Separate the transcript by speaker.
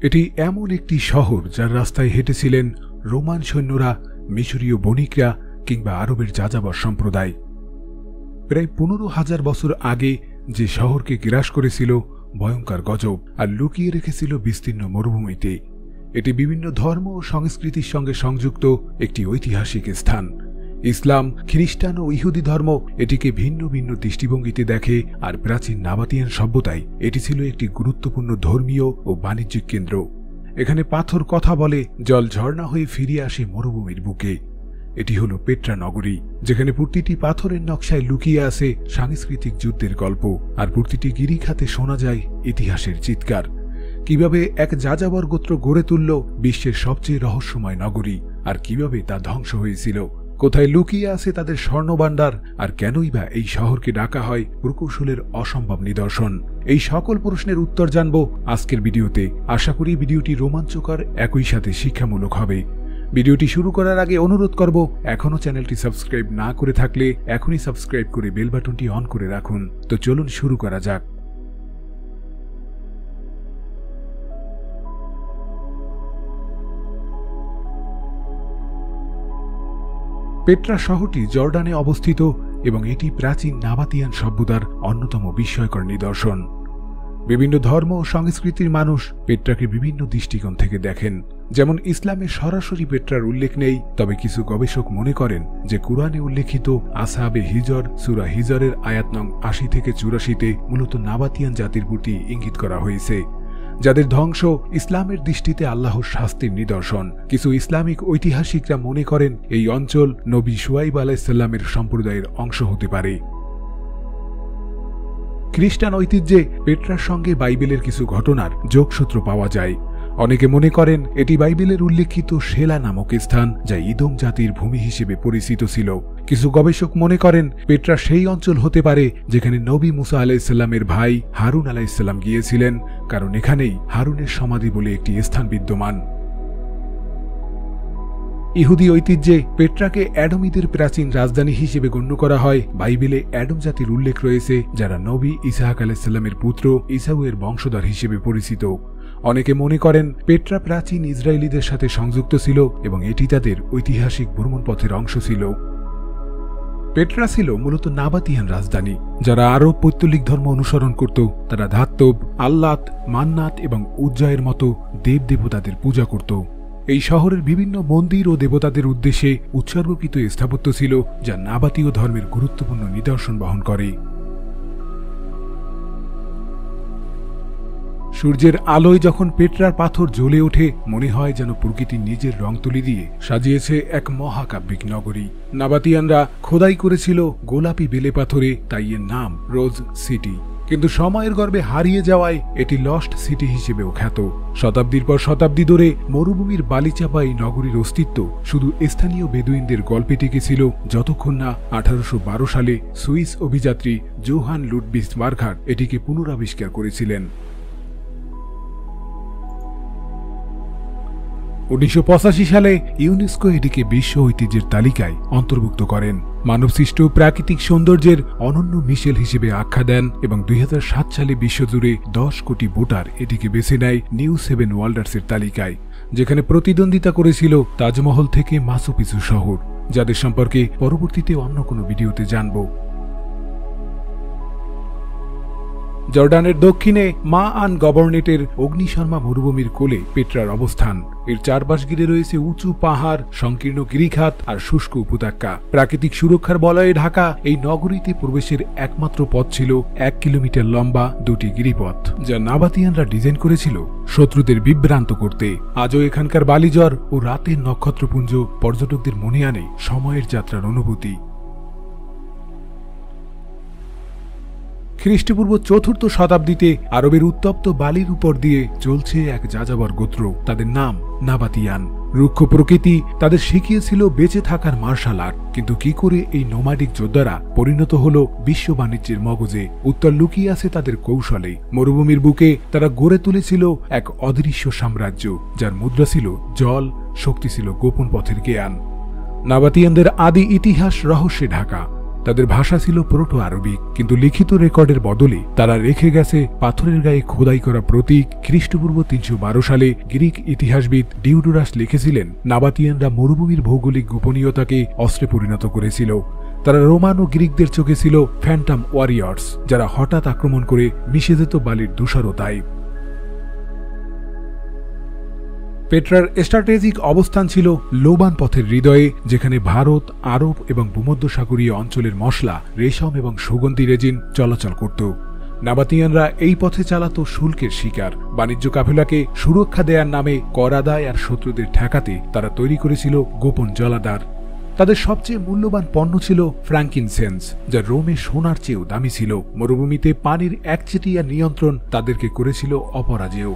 Speaker 1: এটি এমন একটি শহর যার রাস্তায় হেঁটেছিলেন রোমান সৈন্যরা, মিশরীয় বণিকরা কিংবা আরবের যাযাবর সম্প্রদায়। প্রায় 15,000 বছর আগে যে শহরকে গ্রাস করেছিল ভয়ঙ্কর গজব আর লুকিয়ে রেখেছিল বিস্তীর্ণ মরুভূমিতে, এটি বিভিন্ন ধর্ম ও সংস্কৃতির সঙ্গে সংযুক্ত একটি ঐতিহাসিক স্থান। ইসলাম, খ্রিস্টান ও ইহুদি ধর্ম এটিকে ভিন্ন ভিন্ন দৃষ্টিভঙ্গিতে দেখে, আর প্রাচীন নাবাতিয়ান সভ্যতায় এটি ছিল একটি গুরুত্বপূর্ণ ধর্মীয় ও বাণিজ্যিক কেন্দ্র। এখানে পাথর কথা বলে, জল ঝর্ণা হয়ে ফিরে আসে মরুভূমির বুকে। এটি হল পেট্রা নগরী, যেখানে প্রতিটি পাথরের নকশায় লুকিয়ে আছে সাংস্কৃতিক যুদ্ধের গল্প, আর প্রতিটি গিরিখাতে শোনা যায় ইতিহাসের চিৎকার। কিভাবে এক যাযাবর গোত্র গড়ে তুলল বিশ্বের সবচেয়ে রহস্যময় নগরী, আর কিভাবে তা ধ্বংস হয়েছিল, কোথায় লুকিয়ে আছে তাদের স্বর্ণভাণ্ডার, আর কেনই বা এই শহরকে ডাকা হয় প্রকৌশলের অসম্ভব নিদর্শন। এই সকল প্রশ্নের উত্তর জানব আজকের ভিডিওতে। আশা করি ভিডিওটি রোমাঞ্চকর, একই সাথে শিক্ষামূলক হবে। ভিডিওটি শুরু করার আগে অনুরোধ করব, এখনও চ্যানেলটি সাবস্ক্রাইব না করে থাকলে এখনই সাবস্ক্রাইব করে বেল বাটনটি অন করে রাখুন। তো চলুন শুরু করা যাক। পেট্রা শহরটি জর্ডানে অবস্থিত এবং এটি প্রাচীন নাবাতিয়ান সভ্যতার অন্যতম বিস্ময়কর নিদর্শন। বিভিন্ন ধর্ম ও সংস্কৃতির মানুষ পেট্রাকে বিভিন্ন দৃষ্টিকোণ থেকে দেখেন। যেমন ইসলামে সরাসরি পেট্রার উল্লেখ নেই, তবে কিছু গবেষক মনে করেন যে কুরআনে উল্লেখিত আসহাবে হিজর সূরা হিজরের আয়াত নং 80 থেকে 84-তে মূলত নাবাতিয়ান জাতির প্রতি ইঙ্গিত করা হয়েছে, যাদের ধ্বংস ইসলামের দৃষ্টিতে আল্লাহর শাস্তির নিদর্শন। কিছু ইসলামিক ঐতিহাসিকরা মনে করেন এই অঞ্চল নবী শুআইব আলাইহিসসালামের সম্প্রদায়ের অংশ হতে পারে। খ্রিস্টান ঐতিহ্যে পেট্রার সঙ্গে বাইবেলের কিছু ঘটনার যোগসূত্র পাওয়া যায়। অনেকে মনে করেন এটি বাইবেলের উল্লেখিত শেলা নামক স্থান, যা ইদোম জাতির ভূমি হিসেবে পরিচিত ছিল। কিছু গবেষক মনে করেন পেট্রা সেই অঞ্চল হতে পারে যেখানে নবী মুসা আলাইহিসসালামের ভাই হারুন আলাইহিসসালাম গিয়েছিলেন, কারণ এখানেই হারুনের সমাধি বলে একটি স্থান বিদ্যমান। ইহুদি ঐতিহ্যে পেট্রাকে অ্যাডমিদের প্রাচীন রাজধানী হিসেবে গণ্য করা হয়। বাইবেলে অ্যাডম জাতির উল্লেখ রয়েছে, যারা নবী ইসহাক আলাইহিসসালামের পুত্র ঈসাউয়ের বংশধর হিসেবে পরিচিত। অনেকে মনে করেন পেট্রা প্রাচীন ইসরায়েলিদের সাথে সংযুক্ত ছিল এবং এটি তাদের ঐতিহাসিক ভ্রমণপথের অংশ ছিল। পেট্রা ছিল মূলত নাবাতিয়ান রাজধানী। যারা আরব পৌত্তলিক ধর্ম অনুসরণ করত, তারা ধাত্তব, আল্লাত, মান্নাত এবং উজ্জয়ের মতো দেবদেবতাদের পূজা করত। এই শহরের বিভিন্ন মন্দির ও দেবতাদের উদ্দেশ্যে উৎসর্গকৃত স্থাপত্য ছিল, যা নাবাতীয় ধর্মের গুরুত্বপূর্ণ নিদর্শন বহন করে। সূর্যের আলোয় যখন পেট্রার পাথর জ্বলে ওঠে, মনে হয় যেন প্রকৃতি নিজের রং তুলি দিয়ে সাজিয়েছে এক মহাকাব্যিক নগরী। নাবাতিয়ানরা খোদাই করেছিল গোলাপি বেলে পাথরে, তাই এর নাম রোজ সিটি। কিন্তু সময়ের গর্ভে হারিয়ে যাওয়ায় এটি লস্ট সিটি হিসেবেও খ্যাত। শতাব্দীর পর শতাব্দী ধরে মরুভূমির বালিচাপা এই নগরীর অস্তিত্ব শুধু স্থানীয় বেদুইনদের গল্পে টিকেছিল, যতক্ষণ না 1812 সালে সুইস অভিযাত্রী জোহান লুডভিগ মার্ঘাট এটিকে পুনরাবিষ্কার করেছিলেন। 1985 সালে ইউনেস্কো এটিকে বিশ্ব ঐতিহ্যের তালিকায় অন্তর্ভুক্ত করেন। মানবসৃষ্ট প্রাকৃতিক সৌন্দর্যের অনন্য মিশেল হিসেবে আখ্যা দেন এবং 2007 সালে বিশ্বজুড়ে 10 কোটি ভোটার এটিকে বেছে নেয় নিউ 7 ওয়ান্ডার্সের তালিকায়, যেখানে প্রতিদ্বন্দ্বিতা করেছিল তাজমহল থেকে মাচু পিচু শহর, যাদের সম্পর্কে পরবর্তীতে অন্য কোনো ভিডিওতে জানব। জর্ডানের দক্ষিণে মা আন গভর্নেটের অগ্নিশর্মা মরুভূমির কোলে পেট্রার অবস্থান। এর চারপাশ ঘিরে রয়েছে উঁচু পাহাড়, সংকীর্ণ গিরিখাত আর শুষ্ক উপত্যকা। প্রাকৃতিক সুরক্ষার বলয়ে ঢাকা এই নগরীতে প্রবেশের একমাত্র পথ ছিল 1 কিলোমিটার লম্বা 2টি গিরিপথ, যা নাবাতিয়ানরা ডিজাইন করেছিল শত্রুদের বিভ্রান্ত করতে। আজও এখানকার বালিজর ও রাতের নক্ষত্রপুঞ্জ পর্যটকদের মনে আনে সময়ের যাত্রার অনুভূতি। খ্রিস্টপূর্ব 4র্থ শতাব্দীতে আরবের উত্তপ্ত বালির উপর দিয়ে চলছে এক যাযাবর গোত্র। তাদের নাম নাবাতিয়ান। রুক্ষ প্রকৃতি তাদের শিখিয়েছিল বেঁচে থাকার মার্শাল আর্ট, কিন্তু কি করে এই নোমাডিক যোদ্ধারা পরিণত হলো বিশ্ব বাণিজ্যের মগজে? উত্তর লুকিয়ে আছে তাদের কৌশলে। মরুভূমির বুকে তারা গড়ে তুলেছিল এক অদৃশ্য সাম্রাজ্য, যার মুদ্রা ছিল জল, শক্তি ছিল গোপন পথের জ্ঞান। নাবাতিয়ানদের আদি ইতিহাস রহস্যে ঢাকা। তাদের ভাষা ছিল প্রোটো আরবিক, কিন্তু লিখিত রেকর্ডের বদলে তারা রেখে গেছে পাথরের গায়ে খোদাই করা প্রতীক। খ্রিস্টপূর্ব 312 সালে গ্রিক ইতিহাসবিদ ডিওডোরাস লিখেছিলেন, নাবাতিয়ানরা মরুভূমির ভৌগোলিক গোপনীয়তাকে অস্ত্রে পরিণত করেছিল। তারা রোমান ও গ্রিকদের চোখে ছিল ফ্যান্টাম ওয়ারিয়র্স, যারা হঠাৎ আক্রমণ করে মিশে যেত বালির ধূসরতায়। পেট্রার স্ট্র্যাটেজিক অবস্থান ছিল লোবান পথের হৃদয়ে, যেখানে ভারত, আরব এবং ভূমধ্যসাগরীয় অঞ্চলের মশলা, রেশম এবং সুগন্ধি রেজিন চলাচল করত। নাবাতিয়ানরা এই পথে চালাত শুল্কের শিকার। বাণিজ্য কাফেলাকে সুরক্ষা দেওয়ার নামে কর আদায় আর শত্রুদের ঠেকাতে তারা তৈরি করেছিল গোপন জলাধার। তাদের সবচেয়ে মূল্যবান পণ্য ছিল ফ্র্যাঙ্কিনসেন্স, যা রোমে সোনার চেয়েও দামি ছিল। মরুভূমিতে পানির একচেটিয়া নিয়ন্ত্রণ তাদেরকে করেছিল অপরাজেয়।